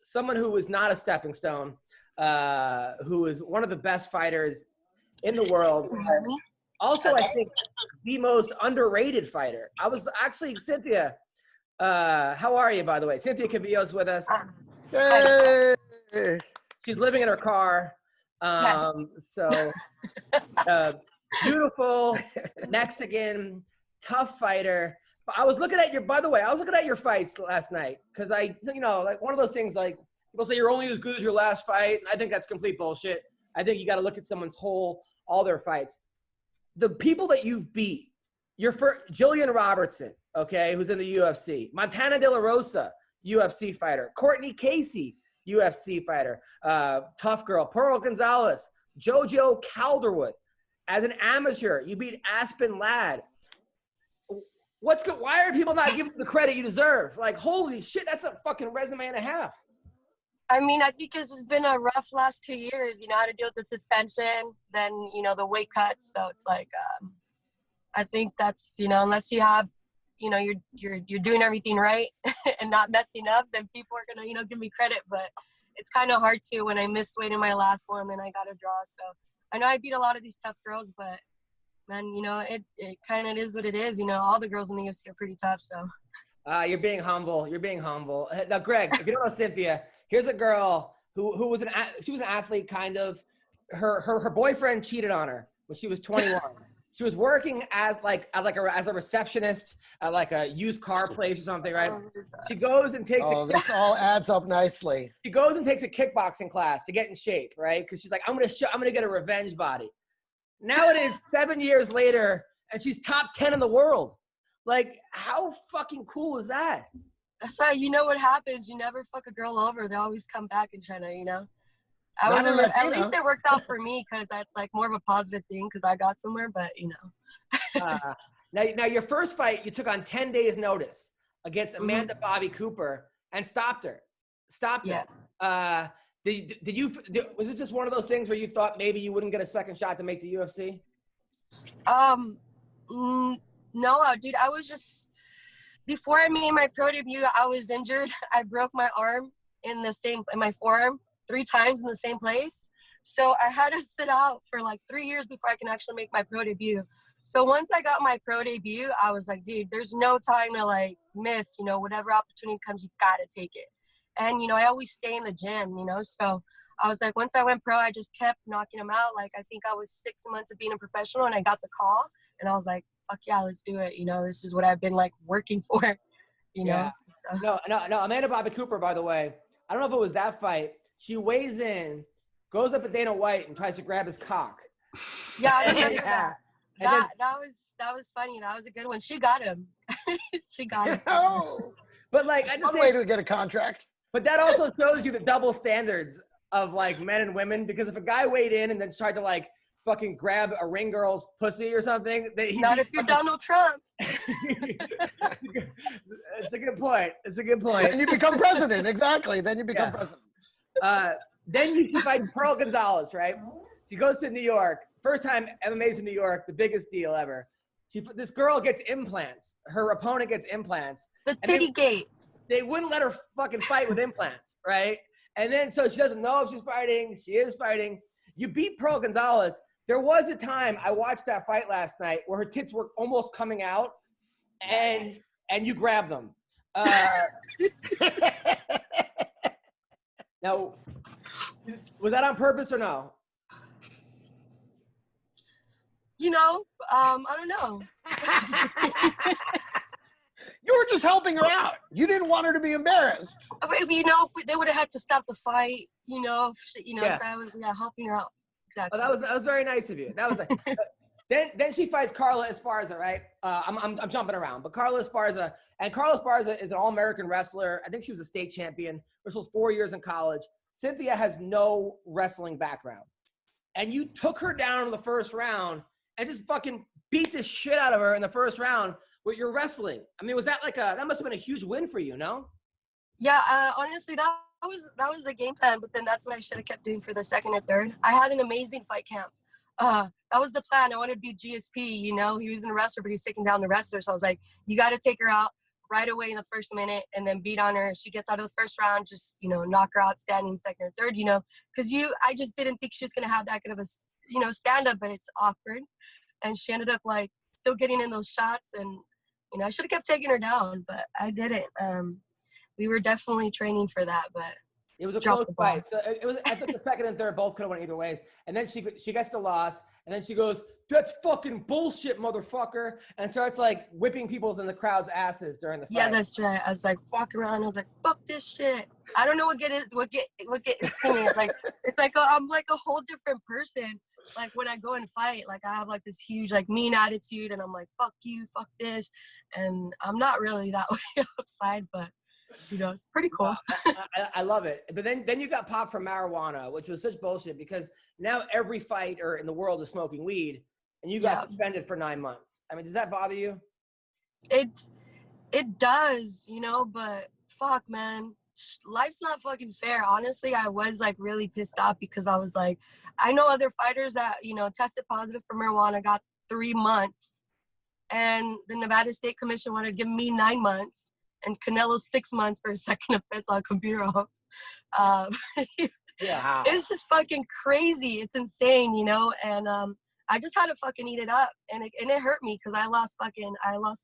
someone who is not a stepping stone, who is one of the best fighters in the world. Also, I think the most underrated fighter. I was actually, Cynthia, how are you, by the way? Cynthia Calvillo is with us. Hey! She's living in her car. Yes. So, beautiful, Mexican, tough fighter. But I was looking at your fights last night because like one of those things like people say you're only as good as your last fight. I think that's complete bullshit. I think you got to look at someone's all their fights. The people that you've beat, your first, Jillian Robertson, okay, who's in the UFC, Montana De La Rosa, UFC fighter, Courtney Casey, UFC fighter, tough girl, Pearl Gonzalez, JoJo Calderwood. As an amateur, you beat Aspen Ladd. Why are people not giving you the credit you deserve? Like, holy shit, that's a fucking resume and a half. I mean, I think it's just been a rough last 2 years, how to deal with the suspension, then, the weight cuts. So it's like, I think that's, unless you have, you're doing everything right and not messing up, then people are going to, give me credit. But it's kind of hard to when I missed weight in my last one and I got a draw. So I know I beat a lot of these tough girls, but man, it kind of is what it is. All the girls in the UFC are pretty tough. So you're being humble. You're being humble. Now, Greg, if you don't know Cynthia, here's a girl who was an athlete, kind of. Her boyfriend cheated on her when she was 21. She was working as a receptionist at like a used car place or something, right? She goes and takes. This all adds up nicely. She goes and takes a kickboxing class to get in shape, right? Because she's like, I'm gonna get a revenge body. Now it is 7 years later, and she's top 10 in the world. Like, how fucking cool is that? That's why what happens. You never fuck a girl over. They always come back and try to, at least it worked out for me because that's like more of a positive thing because I got somewhere, but Now your first fight, you took on 10 days notice against Amanda Bobby Cooper and stopped her. Was it just one of those things where you thought maybe you wouldn't get a second shot to make the UFC? No, dude, I was just, before I made my pro debut, I was injured. I broke my arm in my forearm 3 times in the same place. So I had to sit out for like 3 years before I can actually make my pro debut. So once I got my pro debut, I was like, dude, there's no time to like miss, whatever opportunity comes, you gotta take it. And, I always stay in the gym, so I was like, once I went pro, I just kept knocking them out. Like, I think I was 6 months of being a professional and I got the call and I was like, fuck yeah, let's do it. This is what I've been like working for, Yeah. So. No. Amanda Bobby Cooper, by the way, I don't know if it was that fight. She weighs in, goes up at Dana White and tries to grab his cock. Yeah, I remember that. That was funny. That was a good one. She got him. She got him. But like, I just way to get a contract. But that also shows you the double standards of like men and women, because if a guy weighed in and then tried to like fucking grab a ring girl's pussy or something, not if you're Donald Trump. It's a good point. And you become president. Exactly. Then you become president. Then you fight Pearl Gonzalez, right? She goes to New York. First time MMA's in New York, the biggest deal ever. This girl gets implants. Her opponent gets implants. The titty gate. They wouldn't let her fucking fight with implants, right? And then so she doesn't know if she's fighting. She is fighting. You beat Pearl Gonzalez. There was a time I watched that fight last night where her tits were almost coming out, and you grabbed them. Now, was that on purpose or no? I don't know. You were just helping her out. You didn't want her to be embarrassed. Maybe, if they would have had to stop the fight, so I was helping her out. Exactly. Oh, that was very nice of you. That was like, then she fights Carla Esparza, right? I'm jumping around, but Carla Esparza is an all-American wrestler. I think she was a state champion. Wrestled 4 years in college. Cynthia has no wrestling background, and you took her down in the first round and just fucking beat the shit out of her in the first round with your wrestling. I mean, was that that must have been a huge win for you, no? Yeah, honestly, that was the game plan, but then that's what I should have kept doing for the second and third. I had an amazing fight camp. That was the plan. I wanted to be GSP, he was a wrestler, but he was taking down the wrestler. So I was like, you got to take her out. right away in the first minute and then beat on her. She gets out of the first round, just, you know, knock her out standing second or third, you know, because I just didn't think she was going to have that good of a, you know, stand-up, but it's awkward. And she ended up, like, still getting in those shots. And, you know, I should have kept taking her down, but I didn't. We were definitely training for that, but it was a close fight. So it was, I think the second and third both could have went either ways. And then she gets the loss, and then she goes, "That's fucking bullshit, motherfucker," and starts like whipping people's in the crowd's asses during the fight. Yeah, that's right. I was like walking around. I was like, "Fuck this shit." I don't know what gets into me. It's like I'm like a whole different person. Like when I go and fight, like I have like this huge like mean attitude, and I'm like, "Fuck you, fuck this," and I'm not really that way outside, but. You know, it's pretty cool. I love it. But then you got popped for marijuana, which was such bullshit because now every fighter in the world is smoking weed, and you got suspended for 9 months. I mean, does that bother you? It does, you know, but fuck, man. Life's not fucking fair. Honestly, I was like really pissed off because I was like, I know other fighters that, you know, tested positive for marijuana, got 3 months, and the Nevada State Commission wanted to give me 9 months. And Canelo 6 months for a second offense on computer Yeah. It's just fucking crazy. It's insane, you know. And I just had to fucking eat it up, and it hurt me because I lost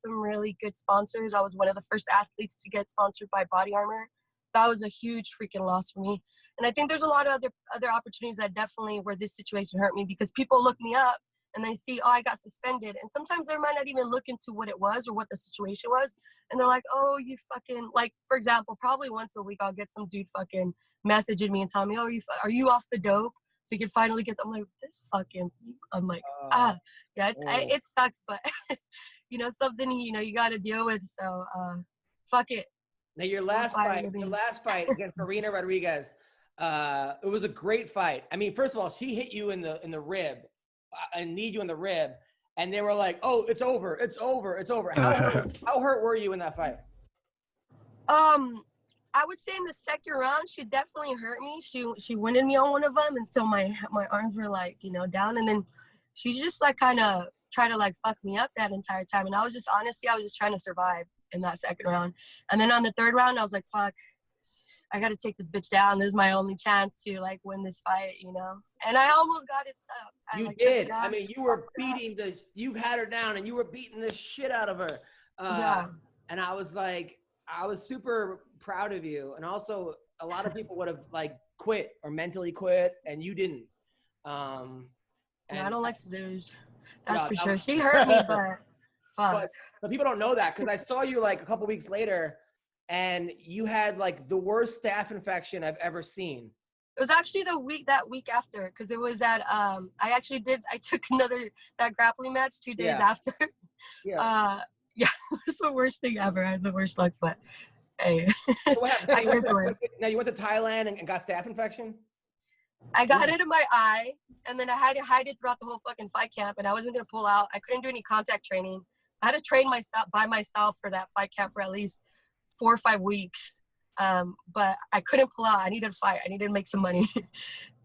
some really good sponsors. I was one of the first athletes to get sponsored by Body Armor. That was a huge freaking loss for me. And I think there's a lot of other opportunities that definitely where this situation hurt me because people look me up. And they see, oh, I got suspended. And sometimes they might not even look into what it was or what the situation was. And they're like, oh, you fucking, like, for example, probably once a week I'll get some dude fucking messaging me and telling me, oh, are you off the dope? So you can finally get, I'm like, this fucking, I'm like, yeah, it sucks, but, you know, something, you know, you got to deal with. So, fuck it. Now, your last fight against Marina Rodriguez, it was a great fight. I mean, first of all, she hit you in the rib. And kneed you in the rib, and they were like, "Oh, it's over, it's over, it's over." How hurt were you in that fight? I would say in the second round, she definitely hurt me. She winded me on one of them, and so my arms were like, you know, down, and then she just like kind of tried to like fuck me up that entire time, and I was just trying to survive in that second round, and then on the third round, I was like, fuck. I got to take this bitch down. This is my only chance to like win this fight, you know? And I almost got it stopped. You did. I mean, you were you had her down and you were beating the shit out of her. Yeah. And I was like, I was super proud of you. And also a lot of people would have like quit or mentally quit and you didn't. Yeah, I don't like to lose. That's for sure. She hurt me, but fuck. But people don't know that because I saw you like a couple weeks later and you had like the worst staph infection I've ever seen. It was actually that week after, because it was at I took that grappling match 2 days after. Yeah. Yeah, it was the worst thing ever. I had the worst luck, but hey. So what happened? Now you went to Thailand and got staph infection? I got it in my eye, and then I had to hide it throughout the whole fucking fight camp, and I wasn't gonna pull out. I couldn't do any contact training. So I had to train by myself for that fight camp for at least 4 or 5 weeks. But I couldn't pull out. I needed to fight. I needed to make some money.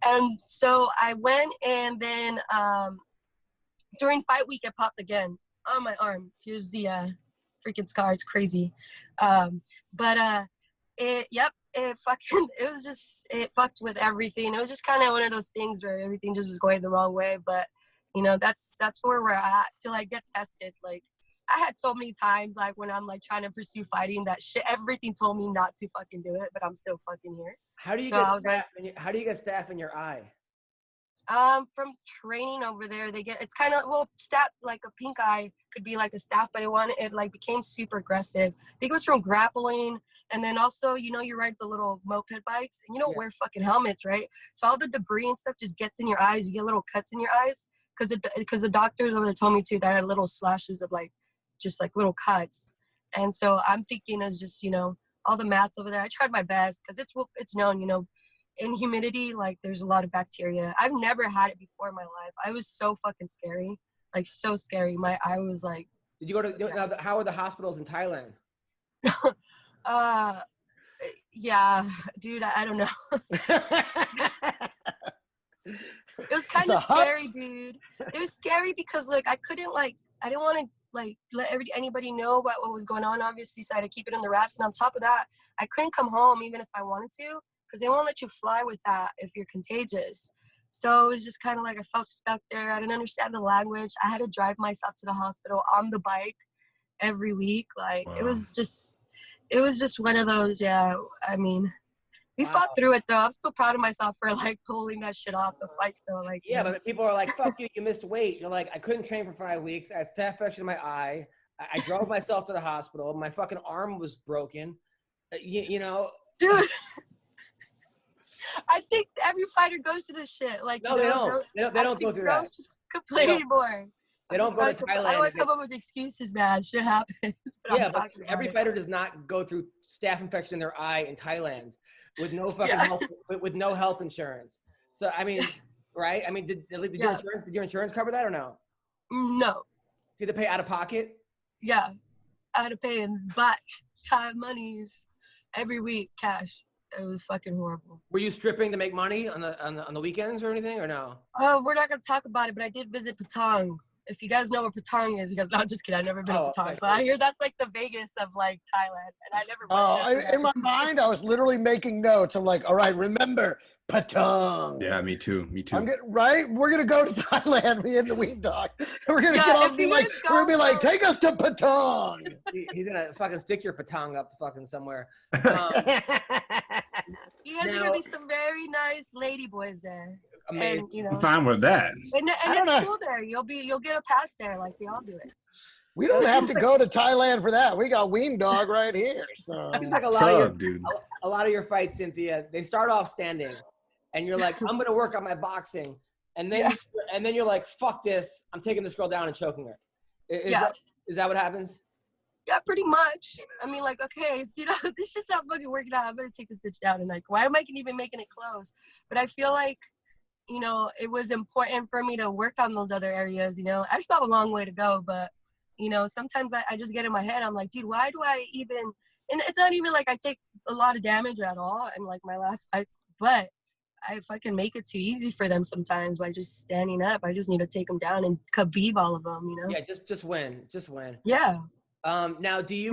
And so I went, and then during fight week, it popped again on my arm. Here's the freaking scar. It's crazy. It fucked with everything. It was just kind of one of those things where everything just was going the wrong way. But, you know, that's where we're at till I get tested. Like, I had so many times, like, when I'm, like, trying to pursue fighting, that shit, everything told me not to fucking do it, but I'm still fucking here. How do you get staph in your eye? From training over there, it's kind of, staph, like a pink eye could be like a staph, but it like became super aggressive. I think it was from grappling. And then also, you know, you ride the little moped bikes and you don't wear fucking helmets, right? So all the debris and stuff just gets in your eyes. You get little cuts in your eyes because the doctors over there told me too that I had little slashes of like, just like little cuts. And so I'm thinking it's just, you know, all the mats over there. I tried my best because it's known, you know, in humidity, like there's a lot of bacteria. I've never had it before in my life. I was so fucking scary, like so scary. I was like. Did you go to, how are the hospitals in Thailand? Yeah, dude, I don't know. It was kind of scary, dude. It was scary because like I didn't want to like let anybody know about what was going on, obviously, so I had to keep it in the wraps. And on top of that, I couldn't come home even if I wanted to, because they won't let you fly with that if you're contagious. So it was just kind of like I felt stuck there. I didn't understand the language. I had to drive myself to the hospital on the bike every week. Like it was just one of those. Yeah, I mean, we fought through it though. I'm still proud of myself for like pulling that shit off. The fight still, like, yeah, but people are like, "Fuck you, you missed weight." You're like, I couldn't train for 5 weeks. I had staph infection in my eye. I drove myself to the hospital. My fucking arm was broken. You know, dude. I think every fighter goes to this shit. Like, no, they don't. They don't go through that. Girls just complain anymore. They don't go to Thailand. I don't want to come up with excuses, man. Shit happens. Yeah, but every fighter does not go through staph infection in their eye in Thailand with no fucking health, with no health insurance. So I mean, right? I mean, did your insurance cover that or no? No. Did they pay out of pocket? Yeah, I had to pay in baht Thai monies every week, cash. It was fucking horrible. Were you stripping to make money on the weekends or anything, or no? Oh, we're not gonna talk about it, but I did visit Patong. If you guys know what Patong is, because no, I'm just kidding. I've never been to Patong, okay. But I hear that's like the Vegas of like Thailand, and I never. In my mind, I was literally making notes. I'm like, all right, remember Patong. Yeah, me too. Right? We're gonna go to Thailand, me and the weed dog. We're gonna get off and be like, we're gonna be like, take us to Patong. He's gonna fucking stick your patong up fucking somewhere. You guys are gonna be some very nice lady boys there. Amazing. And, I'm fine with that. And it's cool there. You'll get a pass there, like they all do it. We don't have to go to Thailand for that. We got Ween Dog right here. So it's like a lot of your fights, Cynthia, they start off standing, and you're like, I'm gonna work on my boxing, and then you're like, fuck this, I'm taking this girl down and choking her. Is that what happens? Yeah, pretty much. I mean, like, okay, so, this shit's not fucking working out. I better take this bitch down. And like, why am I even making it close? But I feel like, it was important for me to work on those other areas. I still have a long way to go, but sometimes I just get in my head. I'm like, dude, why do I even? And it's not even like I take a lot of damage at all in like my last fights, but I fucking make it too easy for them sometimes by just standing up. I just need to take them down and Khabib all of them. Yeah, just win. Yeah. Now, do you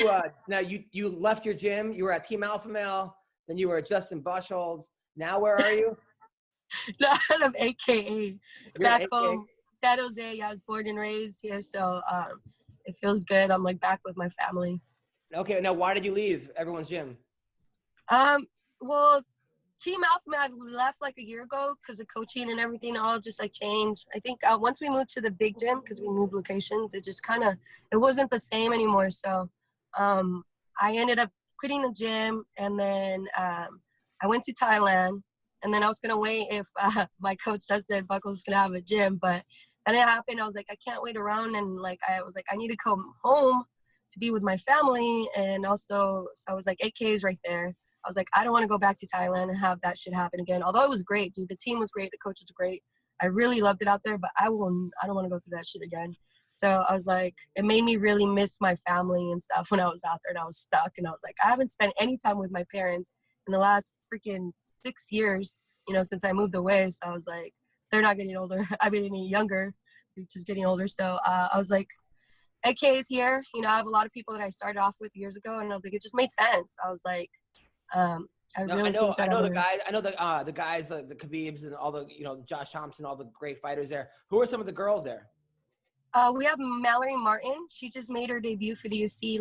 you left your gym? You were at Team Alpha Male, then you were at Justin Buchholz. Now where are you? No, I'm AKA back AKA. home, San Jose. Yeah, I was born and raised here, so it feels good. I'm like back with my family. Okay, now why did you leave everyone's gym? Well, Team Alpha Male left like a year ago because the coaching and everything all just like changed. I think once we moved to the big gym, because we moved locations, it just it wasn't the same anymore. So I ended up quitting the gym, and then I went to Thailand. And then I was going to wait if my coach Justin Buchholz was going to have a gym. But then it happened. I was like, I can't wait around. And like, I was like, I need to come home to be with my family. And also, so I was like, 8K is right there. I was like, I don't want to go back to Thailand and have that shit happen again. Although it was great, dude. The team was great. The coaches were great. I really loved it out there. But I don't want to go through that shit again. So I was like, it made me really miss my family and stuff when I was out there and I was stuck. And I was like, I haven't spent any time with my parents in the last freaking 6 years, since I moved away. So I was like, they're not getting older. I mean, any younger, they're just getting older. So I was like, AK is here. I have a lot of people that I started off with years ago, and I was like, it just made sense. I was like, I know the guys, the Khabibs and all the, Josh Thompson, all the great fighters there. Who are some of the girls there? We have Mallory Martin. She just made her debut for the UFC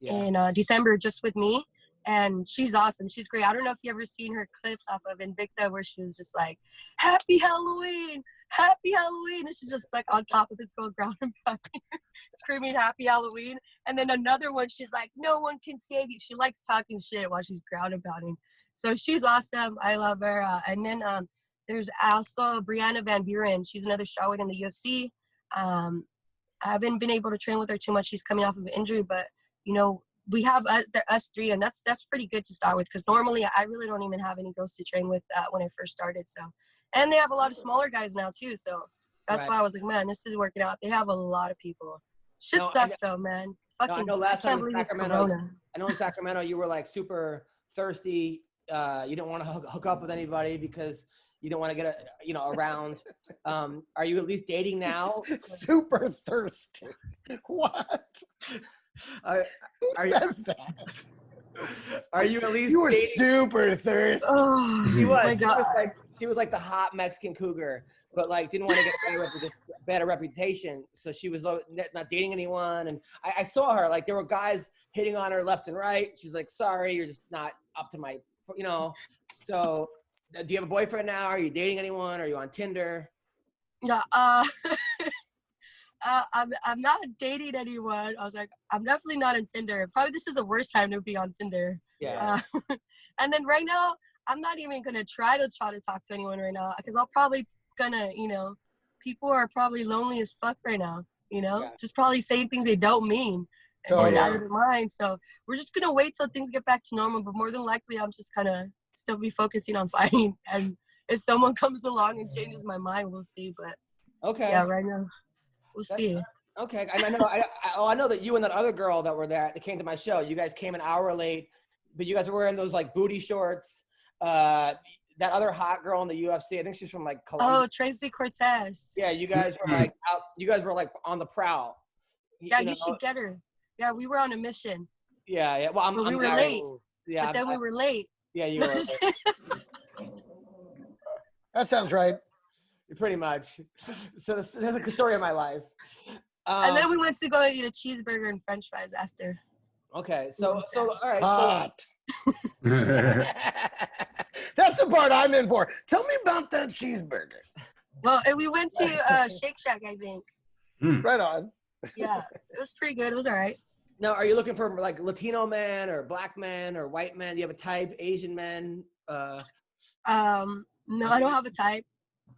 in December, just with me. And she's awesome. She's great. I don't know if you ever seen her clips off of Invicta where she was just like, Happy Halloween, Happy Halloween. And she's just like on top of this girl ground and pounding, screaming Happy Halloween. And then another one, she's like, no one can save you. She likes talking shit while she's ground and pounding. So she's awesome. I love her. And then there's also Brianna Van Buren. She's another strawweight in the UFC. I haven't been able to train with her too much. She's coming off of an injury, but, we have us three, and that's pretty good to start with, because normally I really don't even have any girls to train with when I first started. So, and they have a lot of smaller guys now too. So that's why I was like, man, this is working out. They have a lot of people. Shit sucks though, man. Fucking, I know last time in Sacramento, in Sacramento you were like super thirsty. You didn't want to hook up with anybody because you don't want to get around. Are you at least dating now? Super thirsty. What? Who says that? Are you at least You were dating? Super thirsty. Oh my God. She was like the hot Mexican cougar, but like didn't want to get a better reputation. So she was not dating anyone. And I saw her, like there were guys hitting on her left and right. She's like, sorry, you're just not up to my, So do you have a boyfriend now? Are you dating anyone? Are you on Tinder? No, I'm not dating anyone. I was like, I'm definitely not on Tinder. Probably this is the worst time to be on Tinder. Yeah. And then right now, I'm not even gonna try to talk to anyone right now because I'll probably gonna, people are probably lonely as fuck right now. Just probably saying things they don't mean and just out of their mind. So we're just gonna wait till things get back to normal. But more than likely, I'm just gonna still be focusing on fighting. And if someone comes along and changes my mind, we'll see. But okay. Yeah, right now. We'll see. Okay, I know that you and that other girl that were there that came to my show. You guys came an hour late, but you guys were wearing those like booty shorts. That other hot girl in the UFC, I think she's from like Colombia. Oh, Tracy Cortez. Yeah, you guys were like out. You guys were like on the prowl. Yeah, you should get her. Yeah, we were on a mission. Yeah. Well, we were late. Yeah, but then we were late. Yeah, you were late. That sounds right. Pretty much. So that's like the story of my life. And then we went to go eat a cheeseburger and French fries after. Okay, so all right. Hot. That's the part I'm in for. Tell me about that cheeseburger. Well, and we went to Shake Shack, I think. Right on. Yeah, it was pretty good. It was all right. Now, are you looking for like Latino men or black men or white men? Do you have a type? Asian men? No, I don't have a type.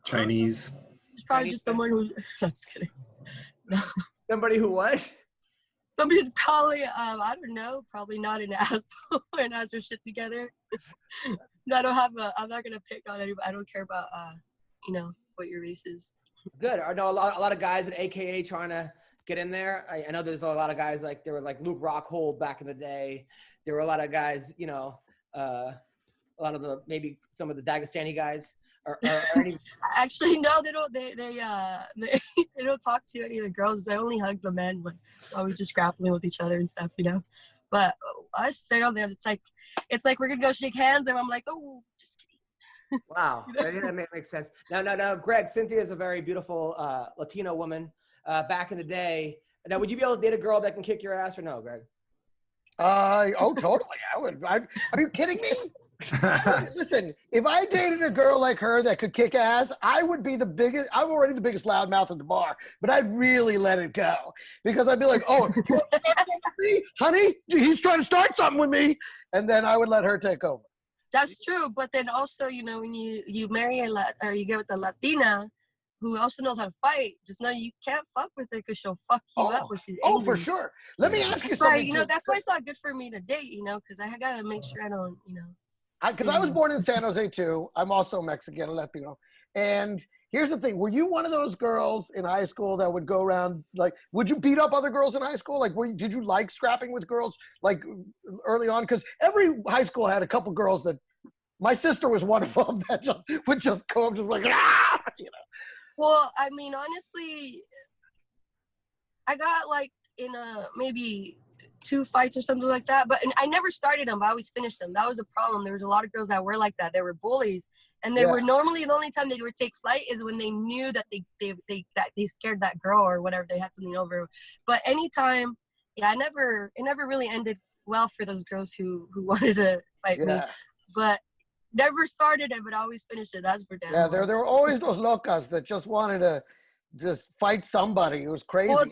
Chinese. It's probably just someone who. I'm just kidding. No. Somebody who what? Somebody's probably I don't know, probably not an asshole and has their shit together. No, I'm not gonna pick on anybody. I don't care about what your race is. Good. I know a lot of guys at AKA trying to get in there. I know there's a lot of guys like there were like Luke Rockhold back in the day. There were a lot of guys, a lot of maybe some of the Dagestani guys. Or Actually, no, they don't. They don't talk to any of the girls. They only hug the men, like always just grappling with each other and stuff, But I stayed on there. It's like we're gonna go shake hands, and I'm like, oh, just kidding. Wow, that makes sense. Now, Greg, Cynthia is a very beautiful Latino woman. Back in the day, now would you be able to date a girl that can kick your ass or no, Greg? Oh, totally. I would. Are you kidding me? Listen, if I dated a girl like her that could kick ass, I would be the biggest. I'm already the biggest loudmouth at the bar, but I'd really let it go because I'd be like, "Oh, you want to start something with me, honey? He's trying to start something with me," and then I would let her take over. That's true, but then also, when you marry or you get with a Latina who also knows how to fight, just know you can't fuck with her because she'll fuck you up when she's angry. Oh, for sure. Let me ask you something. Right, that's why it's not good for me to date, because I gotta make sure I don't, Because I was born in San Jose too. I'm also Mexican, Latino. And here's the thing. Were you one of those girls in high school that would go around, like, would you beat up other girls in high school? Like, did you like scrapping with girls, like, early on? Because every high school had a couple girls that, my sister was one of them that would just go up just like, ah! Well, I mean, honestly, I got, like, in maybe 2 fights or something like that, but I never started them, but I always finished them. That was the problem. There was a lot of girls that were like that. They were bullies, and they were normally the only time they would take flight is when they knew that they scared that girl or whatever, they had something over. But anytime, it never really ended well for those girls who wanted to fight me. But never started it, but I always finished it. That's for damn. Yeah, there were always those locas that just wanted to just fight somebody. It was crazy. Well,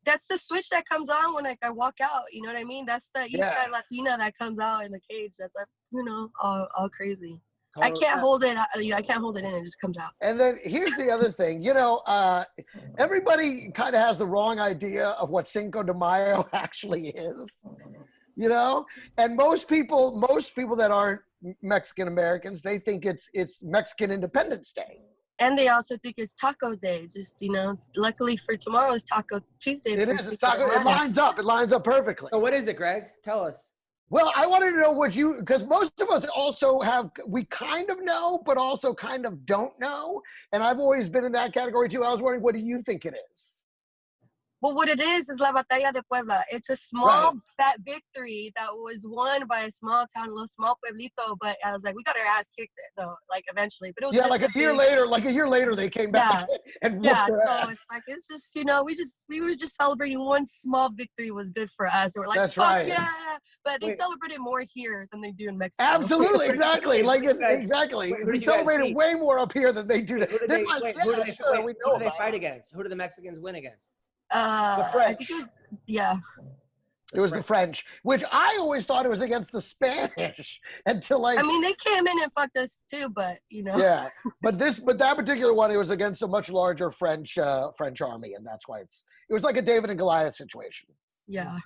that's the switch that comes on when I walk out. You know what I mean? That's the East Side Latina that comes out in the cage. That's all crazy. I can't hold it. I can't hold it in. It just comes out. And then here's the other thing. Everybody kind of has the wrong idea of what Cinco de Mayo actually is. And most people that aren't Mexican Americans, they think it's Mexican Independence Day. And they also think it's Taco Day. Just, luckily for tomorrow is Taco Tuesday. It is. It's taco. It lines up. It lines up perfectly. So what is it, Greg? Tell us. Well, I wanted to know because most of us also we kind of know, but also kind of don't know. And I've always been in that category too. I was wondering, what do you think it is? Well, what it is La Batalla de Puebla. It's a small victory that was won by a small town, a little small pueblito. But I was like, we got our ass kicked though, like eventually. But it was just like a year later, they came back and whooped their ass. It's like, it's just, we were just celebrating one small victory was good for us. And we're like, that's fuck right. Yeah. But they celebrated more here than they do in Mexico. Absolutely, exactly. Exactly. We celebrated way more up here than they do. Who did they fight against? Who did the Mexicans win against? The French. I think it was, It was the French, which I always thought it was against the Spanish until they came in and fucked us too, but Yeah, but that particular one, it was against a much larger French army, and that's why it was like a David and Goliath situation. Yeah.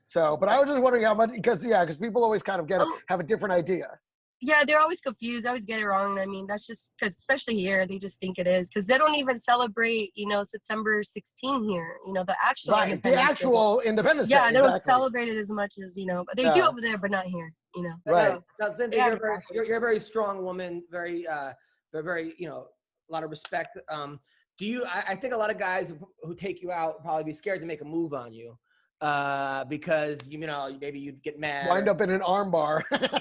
So, but I was just wondering how much, because people always kind of have a different idea. Yeah, they're always confused. I always get it wrong. I mean, that's just because, especially here, they just think it is. Because they don't even celebrate, September 16 here. The actual Independence Day. Yeah, they don't celebrate it as much as, but they do over there, but not here, Right. Now, Cynthia, you're a very strong woman, very, a lot of respect. I think a lot of guys who take you out would probably be scared to make a move on you. Because maybe you'd get mad, wind up in an arm bar, like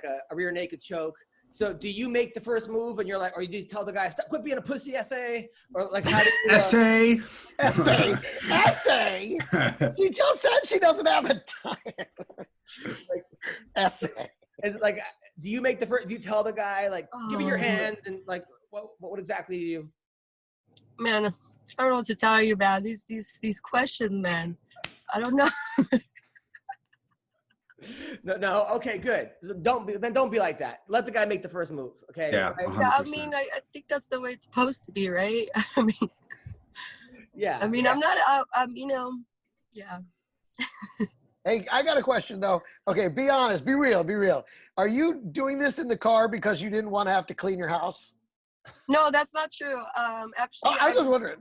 a rear naked choke. So do you make the first move and you're like, or you tell the guy, stop, quit being a pussy, essay, or like how do you, essay? She just said she doesn't have a time. Essay. It's like, do you make the first? Do you tell the guy like, give me your hand, and like, what exactly do you? Man, I don't know what to tell you about these questions, man. I don't know. No. Okay, good. Don't be like that. Let the guy make the first move. Okay. Yeah. I mean, I think that's the way it's supposed to be, right? I mean. Yeah. I mean, I'm not. Yeah. Hey, I got a question though. Okay, be honest, be real. Are you doing this in the car because you didn't want to have to clean your house? No, that's not true. Actually, I was just wondering.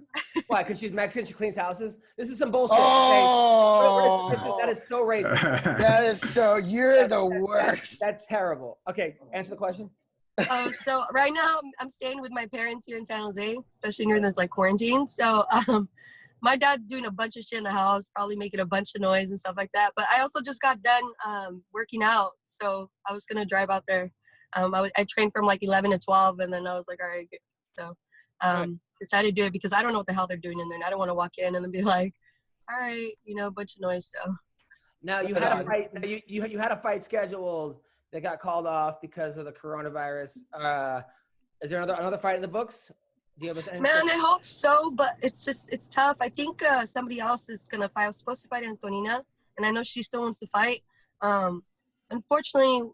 Why? Because she's Mexican, she cleans houses? This is some bullshit. Oh, that is so racist. That is so. You're the worst. That's terrible. Okay, answer the question. So right now I'm staying with my parents here in San Jose, especially during this quarantine. So my dad's doing a bunch of shit in the house, probably making a bunch of noise and stuff like that. But I also just got done working out, so I was gonna drive out there. I trained from 11 to 12, and then I was like, all right. So decided to do it because I don't know what the hell they're doing in there. And I don't want to walk in and then be like, all right, a bunch of noise. So now you had a fight. You had a fight scheduled that got called off because of the coronavirus. Is there another fight in the books? Do you have Man, I hope so, but it's tough. I think somebody else is gonna fight. I was supposed to fight Antonina, and I know she still wants to fight. Unfortunately,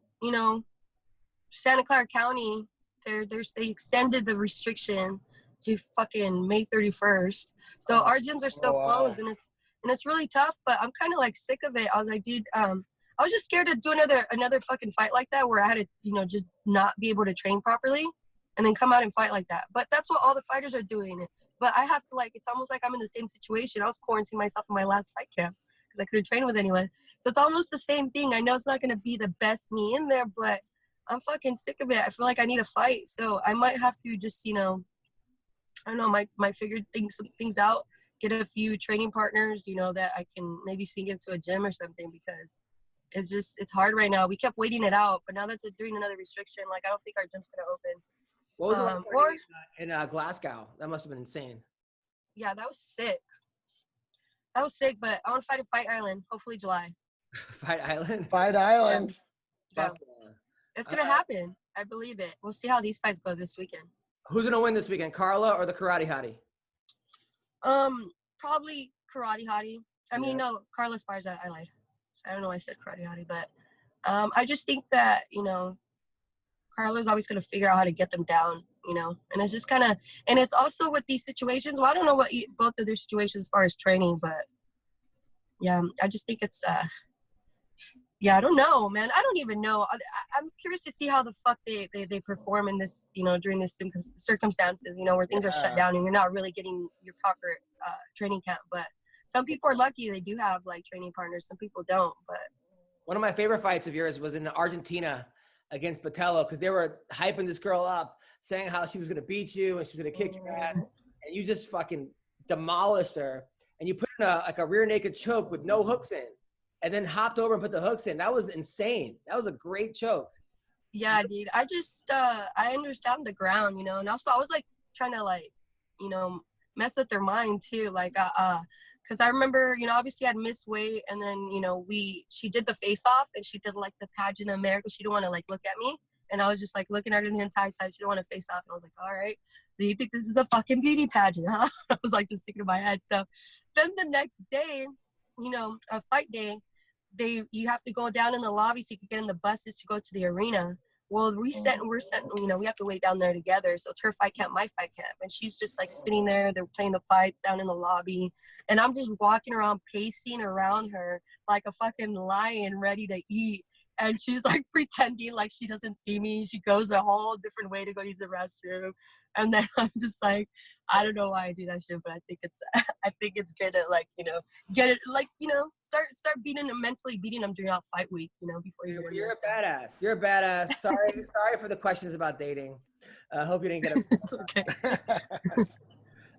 Santa Clara County, they extended the restriction to fucking May 31st. So our gyms are still closed, and it's really tough. But I'm kind of sick of it. I was like, dude, I was just scared to do another fucking fight like that where I had to, just not be able to train properly, and then come out and fight like that. But that's what all the fighters are doing. But I have to it's almost like I'm in the same situation. I was quarantining myself in my last fight camp because I couldn't train with anyone. So it's almost the same thing. I know it's not gonna be the best me in there, but I'm fucking sick of it. I feel like I need a fight. So I might have to just, I don't know, might figure things out, get a few training partners, that I can maybe sneak into a gym or something, because it's hard right now. We kept waiting it out, but now that they're doing another restriction, I don't think our gym's going to open. What was the last fight in Glasgow? That must have been insane. Yeah, that was sick. But I want to fight at Fight Island, hopefully July. Fight Island? Fight Island. Yeah. It's going to happen. I believe it. We'll see how these fights go this weekend. Who's going to win this weekend, Carla or the Karate Hottie? Probably Karate Hottie. I mean, no, Carla Esparza, I lied. I don't know why I said Karate Hottie, but I just think that, Carla's always going to figure out how to get them down, and it's just kind of, and it's also with these situations. Well, I don't know what both of their situations as far as training, but yeah, I just think it's, yeah, I don't know, man. I don't even know. I'm curious to see how the fuck they perform in this, during this circumstances, where things are shut down and you're not really getting your proper training camp. But some people are lucky they do have like training partners. Some people don't. But one of my favorite fights of yours was in Argentina against Botello, because they were hyping this girl up, saying how she was going to beat you and she was going to kick your ass, and you just fucking demolished her. And you put in a rear naked choke with no hooks in, and then hopped over and put the hooks in. That was insane. That was a great choke. yeah, dude, I just I understand the ground, you know, and also I was like trying to like, you know, mess with their mind too, like because I remember, you know, obviously I'd missed weight, and then, you know, she did the face off, and she did like the pageant in America. She didn't want to like look at me, and I was just like looking at her the entire time. She didn't want to face off, and I was like, all right, do you think this is a fucking beauty pageant, huh? I was like just thinking in my head. So then the next day, you know, a fight day, you have to go down in the lobby so you can get in the buses to go to the arena. Well, we're sent, you know, we have to wait down there together. So it's her fight camp, my fight camp. And she's just like sitting there. They're playing the fights down in the lobby. And I'm just walking around, pacing around her like a fucking lion ready to eat. And she's like pretending like she doesn't see me. She goes a whole different way to go use the restroom. And then I'm just like, I don't know why I do that shit, but I think it's good to like, you know, get it, like, you know, start mentally beating them during fight week, you know, before you. You're a badass. You're a badass. Sorry for the questions about dating. Hope you didn't get upset. It's okay.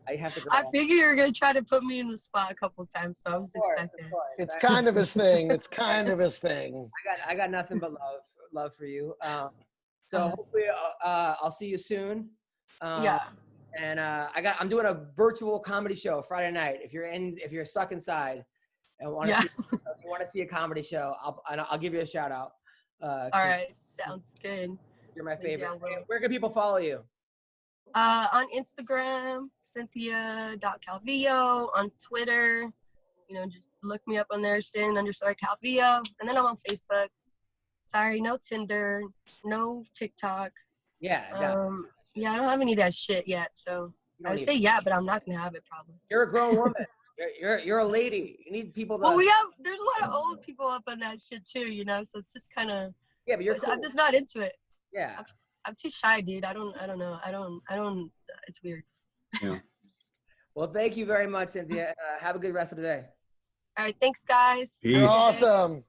I have to. I figure you're gonna try to put me in the spot a couple times, so I was expecting. It's kind of his thing. It's kind of his thing. I got nothing but love for you. So hopefully I'll see you soon. Yeah. And I'm doing a virtual comedy show Friday night. If you're stuck inside and want to see a comedy show, I'll give you a shout out. All right, sounds good. You're my favorite. Where can people follow you? On Instagram, Cynthia.Calvillo. On Twitter, you know, just look me up on there, Cyn_Calvillo. And then I'm on Facebook. Sorry, no Tinder, no TikTok. Yeah. Yeah, I don't have any of that shit yet. So I would say yeah, but I'm not gonna have it probably. You're a grown woman. You're a lady. You need people to. Well, there's a lot of old people up on that shit too, you know. So it's just kind of. Yeah, but you're cool. I'm just not into it. Yeah. I'm too shy, dude. I don't know. I don't. It's weird. Yeah. Well, thank you very much, Cynthia. Have a good rest of the day. All right, thanks, guys. Peace. You're awesome.